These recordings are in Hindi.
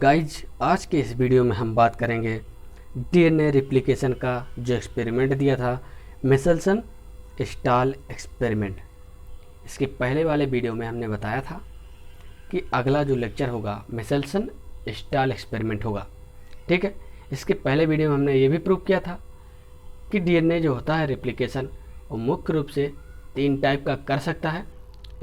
गाइज आज के इस वीडियो में हम बात करेंगे डीएनए रिप्लिकेशन का जो एक्सपेरिमेंट दिया था, मिचेल्सन स्टाल एक्सपेरिमेंट। इसके पहले वाले वीडियो में हमने बताया था कि अगला जो लेक्चर होगा मिचेल्सन स्टाल एक्सपेरिमेंट होगा। ठीक है, इसके पहले वीडियो में हमने ये भी प्रूव किया था कि डीएनए जो होता है रिप्लिकेशन वो मुख्य रूप से 3 टाइप का कर सकता है।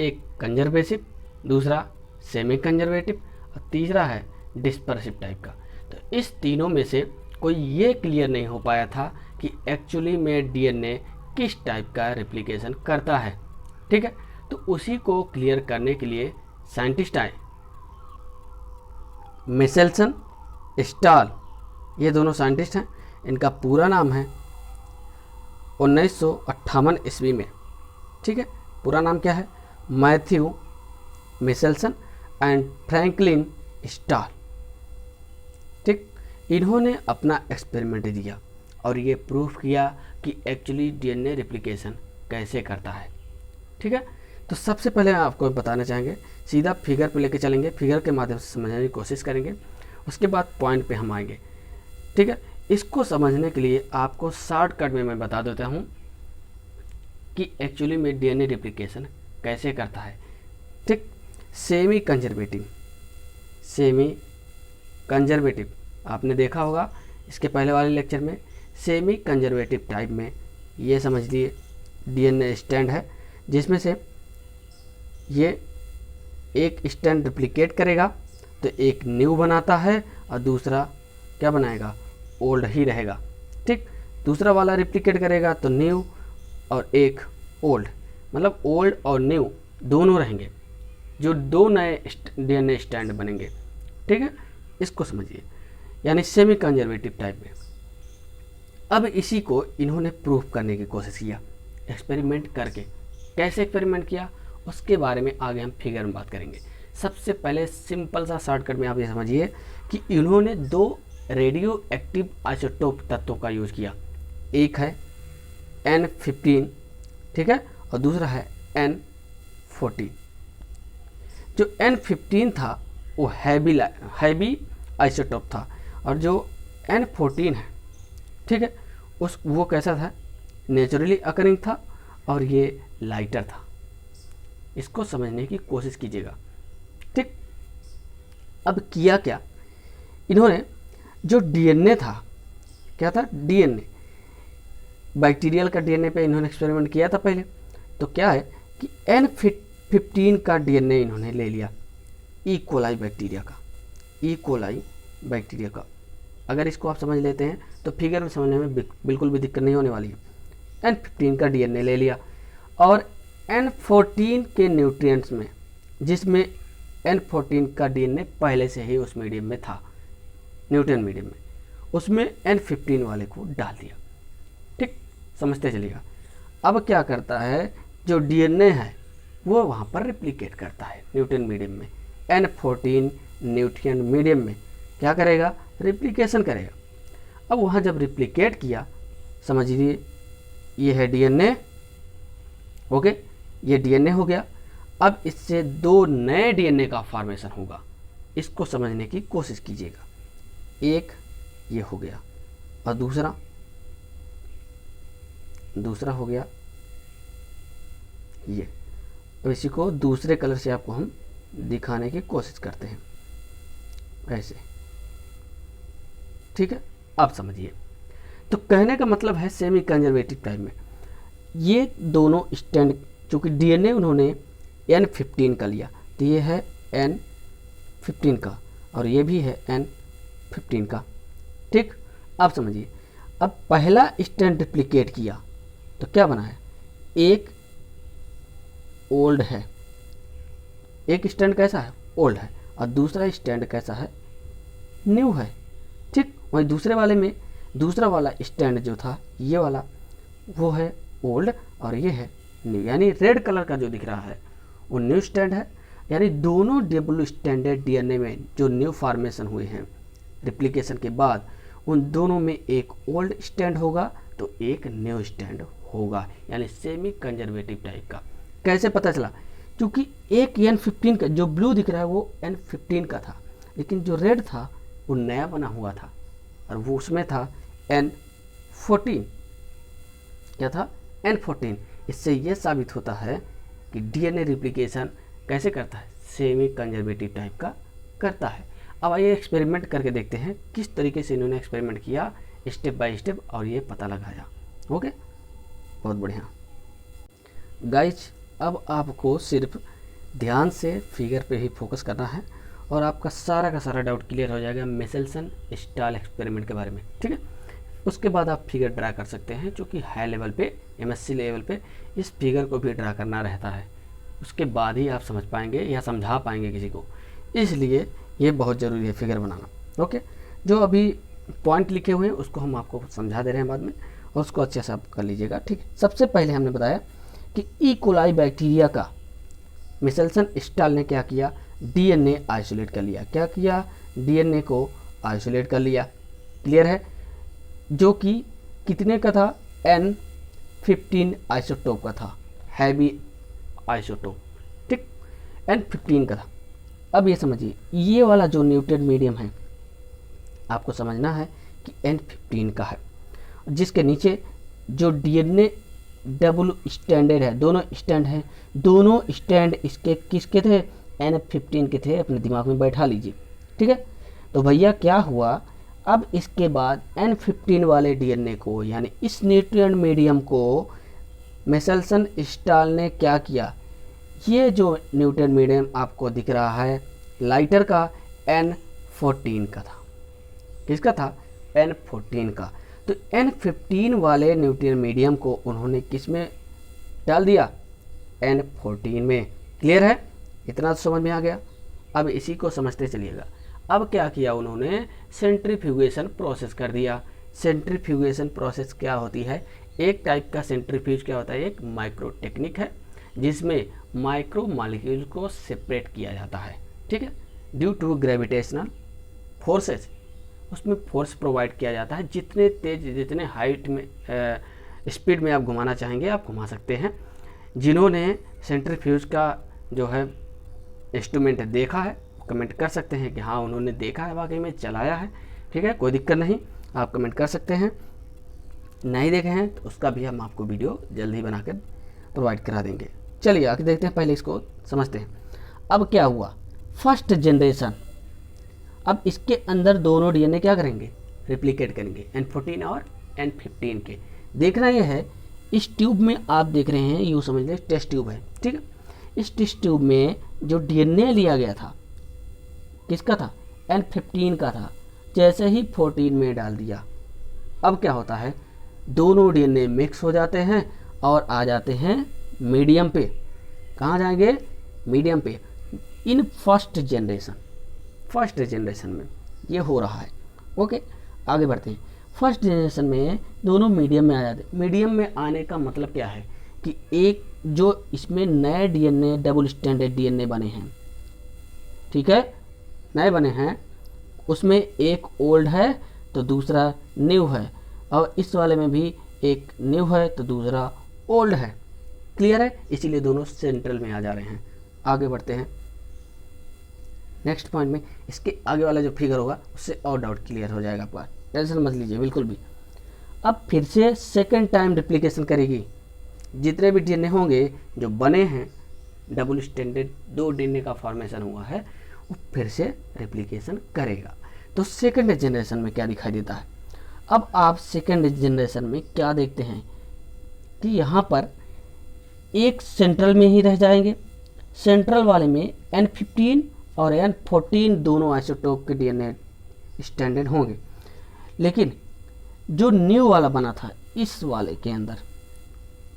एक कंजर्वेटिव, दूसरा सेमी कंजर्वेटिव और तीसरा है डिस्पर्सिव टाइप का। तो इस तीनों में से कोई ये क्लियर नहीं हो पाया था कि एक्चुअली में डीएनए किस टाइप का रेप्लिकेशन करता है। ठीक है, तो उसी को क्लियर करने के लिए साइंटिस्ट आए, मिचेल्सन स्टाल, ये दोनों साइंटिस्ट हैं। इनका पूरा नाम है 1958 ईस्वी में। ठीक है, पूरा नाम क्या है? Matthew Meselson and Franklin Stahl. ठीक, इन्होंने अपना एक्सपेरिमेंट दिया और ये प्रूफ किया कि एक्चुअली डीएनए रेप्लिकेशन कैसे करता है। ठीक है, तो सबसे पहले आपको बताना चाहेंगे, सीधा फिगर पे लेके चलेंगे, फिगर के माध्यम से समझने की कोशिश करेंगे, उसके बाद पॉइंट पे हम आएंगे। ठीक है, इसको समझने के लिए आपको शॉर्टकट में मैं बता देता हूँ कि एक्चुअली में डीएनए रेप्लिकेशन कैसे करता है। ठीक, सेमी कंजर्वेटिव आपने देखा होगा इसके पहले वाले लेक्चर में। सेमी कंजर्वेटिव टाइप में ये समझ लिए डीएनए स्टैंड है, जिसमें से ये एक स्टैंड रिप्लिकेट करेगा तो एक न्यू बनाता है और दूसरा क्या बनाएगा? ओल्ड ही रहेगा। ठीक, दूसरा वाला रिप्लिकेट करेगा तो न्यू और एक ओल्ड, मतलब ओल्ड और न्यू दोनों रहेंगे, जो 2 नए डीएनए स्टैंड बनेंगे। ठीक है, इसको समझिए, यानी सेमी कंजर्वेटिव टाइप में। अब इसी को इन्होंने प्रूफ करने की कोशिश किया एक्सपेरिमेंट करके। कैसे एक्सपेरिमेंट किया उसके बारे में आगे हम फिगर में बात करेंगे। सबसे पहले सिंपल सा शॉर्टकट में आप ये समझिए कि इन्होंने 2 रेडियो एक्टिव आइसोटोप तत्वों का यूज़ किया। एक है N15, ठीक है, और दूसरा है N14। जो N15 था वो हैवी आइसोटोप था, और जो N14 है, ठीक है, वो कैसा था? नेचुरली अकरिंग था और ये लाइटर था। इसको समझने की कोशिश कीजिएगा। ठीक, अब किया क्या इन्होंने? जो डीएनए था, क्या था? डीएनए, बैक्टीरियल का डीएनए पे इन्होंने एक्सपेरिमेंट किया था पहले। तो क्या है कि N15 का डीएनए इन्होंने ले लिया, ई कोलाई बैक्टीरिया का। अगर इसको आप समझ लेते हैं तो फिगर में समझने में बिल्कुल भी दिक्कत नहीं होने वाली है। N15 का डीएनए ले लिया और N14 के न्यूट्रिएंट्स में, जिसमें N14 का डीएनए पहले से ही उस मीडियम में था, न्यूट्रिएंट मीडियम में, उसमें N15 वाले को डाल दिया। ठीक, समझते चलिएगा। अब क्या करता है? जो डीएनए है वो वहाँ पर रिप्लिकेट करता है न्यूट्रिएंट मीडियम में। N14 न्यूट्रिएंट मीडियम में क्या करेगा? रिप्लिकेशन करेगा। अब वहाँ जब रिप्लिकेट किया, समझिए ये है डीएनए। ओके, ये डीएनए हो गया। अब इससे 2 नए डीएनए का फॉर्मेशन होगा। इसको समझने की कोशिश कीजिएगा। एक ये हो गया और दूसरा हो गया ये। अब इसी को दूसरे कलर से आपको हम दिखाने की कोशिश करते हैं, ऐसे। ठीक है, आप समझिए। तो कहने का मतलब है सेमी कंजर्वेटिव टाइप में ये दोनों स्टैंड, चूँकि डीएनए उन्होंने N15 का लिया, तो ये है N15 का और ये भी है N15 का। ठीक, आप समझिए। अब पहला स्टैंड रिप्लिकेट किया तो क्या बना है? एक ओल्ड है, एक स्टैंड कैसा है? ओल्ड है, और दूसरा स्टैंड कैसा है? न्यू है। ठीक, वहीं दूसरे वाले में दूसरा वाला स्टैंड जो था, ये वाला, वो है ओल्ड और ये है न्यू, यानी रेड कलर का जो दिख रहा है वो न्यू स्टैंड है। यानी दोनों डबल स्टैंडर्ड डीएनए में जो न्यू फॉर्मेशन हुए हैं रिप्लिकेशन के बाद, उन दोनों में एक ओल्ड स्टैंड होगा तो एक न्यू स्टैंड होगा, यानी सेमी कंजर्वेटिव टाइप का। कैसे पता चला? क्योंकि एक N15 का जो ब्लू दिख रहा है वो N15 का था, लेकिन जो रेड था वो नया बना हुआ था और वो उसमें था N14। क्या था? N14। इससे ये साबित होता है कि डीएनए रिप्लिकेशन कैसे करता है, सेमी कंजर्वेटिव टाइप का करता है। अब आइए एक्सपेरिमेंट करके देखते हैं किस तरीके से इन्होंने एक्सपेरिमेंट किया स्टेप बाय स्टेप और ये पता लगाया। ओके, बहुत बढ़िया गाइज। अब आपको सिर्फ ध्यान से फिगर पे ही फोकस करना है और आपका सारा का सारा डाउट क्लियर हो जाएगा मिशेल्सन स्टाल एक्सपेरिमेंट के बारे में। ठीक है, उसके बाद आप फिगर ड्रा कर सकते हैं, जो कि हाई लेवल पे एमएससी लेवल पे इस फिगर को भी ड्रा करना रहता है। उसके बाद ही आप समझ पाएंगे या समझा पाएंगे किसी को, इसलिए ये बहुत ज़रूरी है फिगर बनाना। ओके, जो अभी पॉइंट लिखे हुए हैं उसको हम आपको समझा दे रहे हैं बाद में, और उसको अच्छे से आप कर लीजिएगा। ठीक है, सबसे पहले हमने बताया कि ई कोलाई बैक्टीरिया का मिशेल्सन स्टाल ने क्या किया, डीएनए आइसोलेट कर लिया। क्या किया? डीएनए को आइसोलेट कर लिया। क्लियर है? जो कि कितने का था? N15 आइसोटोप का था, हैवी आइसोटोप। ठीक, N15 का था। अब ये समझिए, ये वाला जो न्यूट्रिएंट मीडियम है आपको समझना है कि N15 का है, जिसके नीचे जो डीएनए डबल स्टैंडर्ड है, दोनों स्टैंड हैं, दोनों स्टैंड इसके किसके थे? N15 के थे। अपने दिमाग में बैठा लीजिए। ठीक है, तो भैया क्या हुआ, अब इसके बाद N15 वाले डीएनए को, यानी इस न्यूट्रिएंट मीडियम को मिशेल्सन स्टाल ने क्या किया, ये जो न्यूट्रिएंट मीडियम आपको दिख रहा है लाइटर का, N14 का था। किसका था? N14 का। तो N15 वाले न्यूट्रिएंट मीडियम को उन्होंने किस में डाल दिया? N14 में। क्लियर है? इतना तो समझ में आ गया। अब इसी को समझते चलिएगा। अब क्या किया उन्होंने? सेंट्रीफ्यूगेशन प्रोसेस कर दिया। सेंट्रीफ्यूगेशन प्रोसेस क्या होती है? एक टाइप का सेंट्रीफ्यूज क्या होता है, एक माइक्रो टेक्निक है जिसमें माइक्रो मॉलिक्यूल को सेपरेट किया जाता है। ठीक है, ड्यू टू ग्रेविटेशनल फोर्सेस, उसमें फोर्स प्रोवाइड किया जाता है। जितने तेज, जितने हाइट में स्पीड में आप घुमाना चाहेंगे आप घुमा सकते हैं। जिन्होंने सेंट्रीफ्यूज का जो है इंस्ट्रूमेंट देखा है कमेंट कर सकते हैं कि हाँ उन्होंने देखा है, वाकई में चलाया है। ठीक है, कोई दिक्कत नहीं, आप कमेंट कर सकते हैं। नहीं देखे हैं तो उसका भी हम आपको वीडियो जल्दी बनाकर प्रोवाइड करा देंगे। चलिए आगे देखते हैं, पहले इसको समझते हैं। अब क्या हुआ? फर्स्ट जनरेशन, अब इसके अंदर दोनों डीएनए क्या करेंगे? रिप्लिकेट करेंगे, N14 और N15 के। देखना यह है, इस ट्यूब में आप देख रहे हैं, यूँ समझ लें टेस्ट ट्यूब है। ठीक है, इस टेस्ट ट्यूब में जो डीएनए लिया गया था किसका था? N15 का था। जैसे ही 14 में डाल दिया, अब क्या होता है? दोनों डीएनए मिक्स हो जाते हैं और आ जाते हैं मीडियम पे। कहाँ जाएंगे? मीडियम पे। इन फर्स्ट जनरेशन में ये हो रहा है। ओके, आगे बढ़ते हैं। फर्स्ट जनरेशन में दोनों मीडियम में आ जाते हैं। मीडियम में आने का मतलब क्या है कि एक जो इसमें नए डीएनए डबल स्टैंडर्ड डीएनए बने हैं, ठीक है, नए बने हैं, उसमें एक ओल्ड है तो दूसरा न्यू है, और इस वाले में भी एक न्यू है तो दूसरा ओल्ड है। क्लियर है? इसीलिए दोनों सेंट्रल में आ जा रहे हैं। आगे बढ़ते हैं नेक्स्ट पॉइंट में। इसके आगे वाला जो फिगर होगा उससे और डाउट क्लियर हो जाएगा आपका, टेंशन मत लीजिए बिल्कुल भी। अब फिर से सेकेंड टाइम रिप्लिकेशन करेगी। जितने भी डीएनए होंगे जो बने हैं डबल स्टैंडर्ड, दो डीएनए का फॉर्मेशन हुआ है, वो फिर से रिप्लिकेशन करेगा। तो सेकेंड जनरेशन में क्या दिखाई देता है? अब आप सेकेंड जनरेशन में क्या देखते हैं कि यहाँ पर एक सेंट्रल में ही रह जाएंगे। सेंट्रल वाले में N15 और N14 दोनों आइसोटोप के डीएनए स्टैंडर्ड होंगे, लेकिन जो न्यू वाला बना था इस वाले के अंदर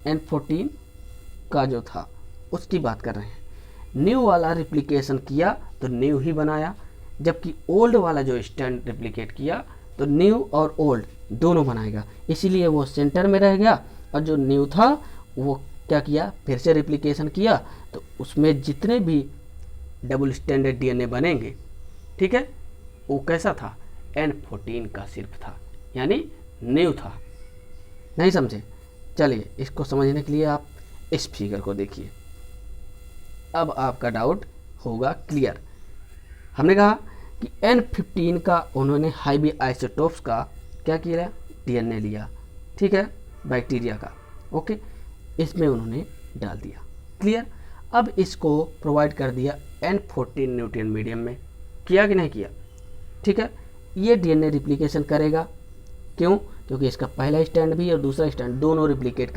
N14 का जो था उसकी बात कर रहे हैं। न्यू वाला रिप्लिकेशन किया तो न्यू ही बनाया, जबकि ओल्ड वाला जो स्टैंड रिप्लिकेट किया तो न्यू और ओल्ड दोनों बनाएगा। इसीलिए वो सेंटर में रह गया, और जो न्यू था वो क्या किया? फिर से रिप्लिकेशन किया, तो उसमें जितने भी डबल स्टैंडर्ड डीएनए बनेंगे, ठीक है, वो कैसा था? N14 का सिर्फ था, यानी न्यू था। नहीं समझे? चलिए इसको समझने के लिए आप इस फिगर को देखिए, अब आपका डाउट होगा क्लियर। हमने कहा कि N15 का उन्होंने हाईवी आइसोटोप्स का क्या किया, डीएनए लिया, ठीक है, बैक्टीरिया का, ओके, इसमें उन्होंने डाल दिया। क्लियर। अब इसको प्रोवाइड कर दिया N14 न्यूट्रिएंट मीडियम में, किया कि नहीं किया, ठीक है। ये डीएनए रिप्लिकेशन करेगा, क्यों, क्योंकि इसका पहला स्टैंड भी और दूसरा स्टैंड दोनों रिप्लिकेट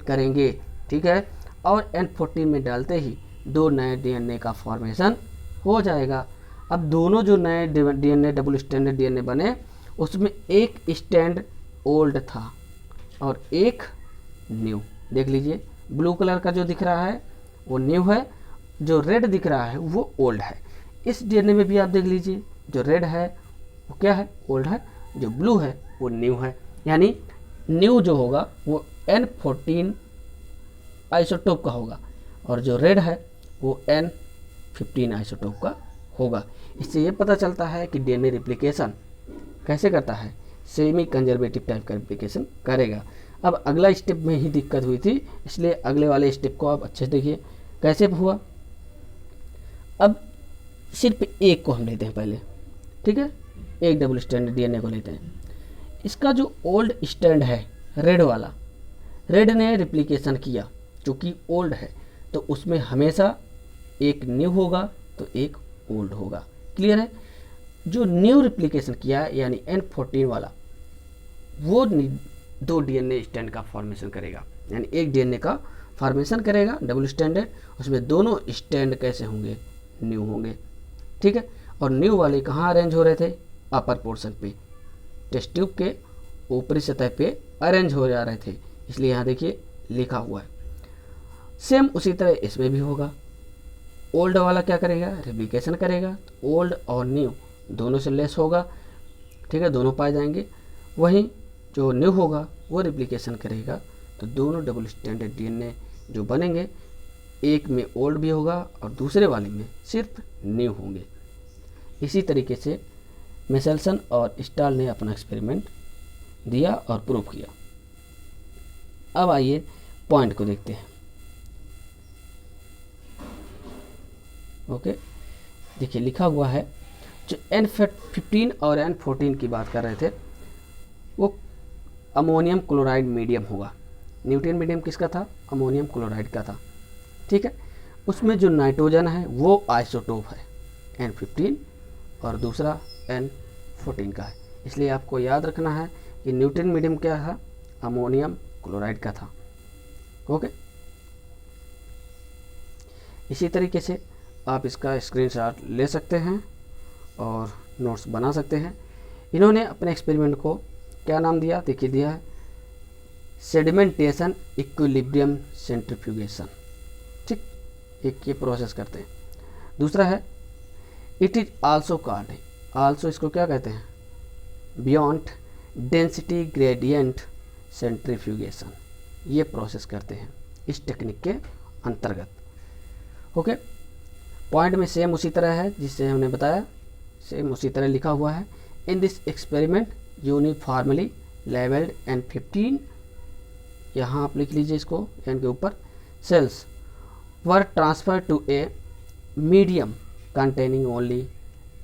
करेंगे, ठीक है। और N14 में डालते ही 2 नए डीएनए का फॉर्मेशन हो जाएगा। अब दोनों जो नए डीएनए डबल स्टैंडर्ड डीएनए बने, उसमें एक स्टैंड ओल्ड था और एक न्यू। देख लीजिए, ब्लू कलर का जो दिख रहा है वो न्यू है, जो रेड दिख रहा है वो ओल्ड है। इस डीएनए में भी आप देख लीजिए, जो रेड है वो क्या है, ओल्ड है, जो ब्लू है वो न्यू है। यानी न्यू जो होगा वो N14 आइसोटोप का होगा और जो रेड है वो N15 आइसोटोप का होगा। इससे ये पता चलता है कि डीएनए रिप्लिकेशन कैसे करता है, सेमी कंजर्वेटिव टाइप का रिप्लिकेशन करेगा। अब अगला स्टेप में ही दिक्कत हुई थी, इसलिए अगले वाले स्टेप को आप अच्छे से देखिए कैसे हुआ। अब सिर्फ एक को हम लेते हैं पहले, ठीक है, एक डबल स्टैंड डीएनए को लेते हैं। इसका जो ओल्ड स्टैंड है रेड वाला, रेड ने रिप्लिकेशन किया, चूँकि ओल्ड है तो उसमें हमेशा एक न्यू होगा तो एक ओल्ड होगा। क्लियर है। जो न्यू रिप्लिकेशन किया यानी N14 वाला, वो 2 डीएनए स्टैंड का फॉर्मेशन करेगा, यानी एक डीएनए का फॉर्मेशन करेगा डबल स्टैंडर्ड, उसमें दोनों स्टैंड कैसे होंगे, न्यू होंगे, ठीक है। और न्यू वाले कहाँ अरेंज हो रहे थे, अपर पोर्शन पे, टेस्ट ट्यूब के ऊपरी सतह पे अरेंज हो जा रहे थे, इसलिए यहाँ देखिए लिखा हुआ है। सेम उसी तरह इसमें भी होगा। ओल्ड वाला क्या करेगा, रिप्लिकेशन करेगा, ओल्ड और न्यू दोनों से लेस होगा, ठीक है, दोनों पाए जाएंगे। वहीं जो न्यू होगा वो रिप्लिकेशन करेगा, तो दोनों डबल स्टैंडर्ड डीएनए जो बनेंगे, एक में ओल्ड भी होगा और दूसरे वाले में सिर्फ न्यू होंगे। इसी तरीके से मिशेल्सन और स्टाल ने अपना एक्सपेरिमेंट दिया और प्रूव किया। अब आइए पॉइंट को देखते हैं। ओके, देखिए लिखा हुआ है, जो N15 और N14 की बात कर रहे थे वो अमोनियम क्लोराइड मीडियम होगा। न्यूट्रिएंट मीडियम किसका था, अमोनियम क्लोराइड का था, ठीक है। उसमें जो नाइट्रोजन है वो आइसोटोप है N15 और दूसरा N14 का है, इसलिए आपको याद रखना है कि न्यूट्रिएंट मीडियम क्या था, अमोनियम क्लोराइड का था। ओके, इसी तरीके से आप इसका स्क्रीनशॉट ले सकते हैं और नोट्स बना सकते हैं। इन्होंने अपने एक्सपेरिमेंट को क्या नाम दिया, देखिए दिया है सेडिमेंटेशन इक्विलिब्रियम सेंट्रीफ्यूगेशन, ठीक, एक ये प्रोसेस करते हैं। दूसरा है it is also called, also इसको क्या कहते हैं, बियॉन्ड डेंसिटी ग्रेडियंट सेंट्रीफ्यूगेशन, ये प्रोसेस करते हैं इस टेक्निक के अंतर्गत। ओके, पॉइंट में सेम उसी तरह है जिससे हमने बताया, सेम उसी तरह लिखा हुआ है। In this experiment uniformly labelled N15, यहाँ आप लिख लीजिए इसको N के ऊपर, cells were transfer to a medium containing only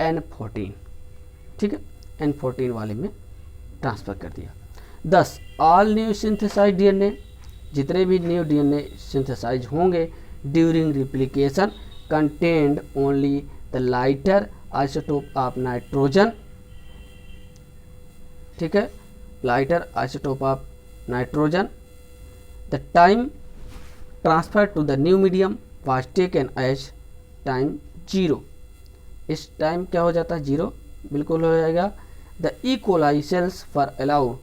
N14, ठीक है, N14 वाले में ट्रांसफ़र कर दिया। दस ऑल न्यू सिंथेसाइज डीएनए, जितने भी न्यू डीएनए सिंथेसाइज होंगे during replication contained only the lighter isotope of nitrogen, ठीक है, lighter isotope of nitrogen. The time transfer to the new medium was taken as time 0, इस टाइम क्या हो जाता है, 0 बिल्कुल हो जाएगा। The E coli cells for allow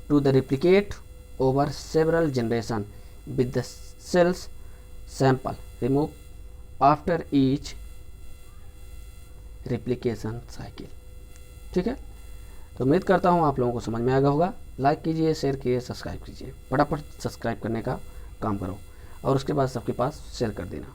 to the replicate over several generation with the cells sample remove after each replication cycle, ठीक है। तो उम्मीद करता हूँ आप लोगों को समझ में आ गया होगा। लाइक कीजिए, शेयर कीजिए, सब्सक्राइब कीजिए, फटाफट सब्सक्राइब करने का काम करो और उसके बाद सबके पास शेयर कर देना।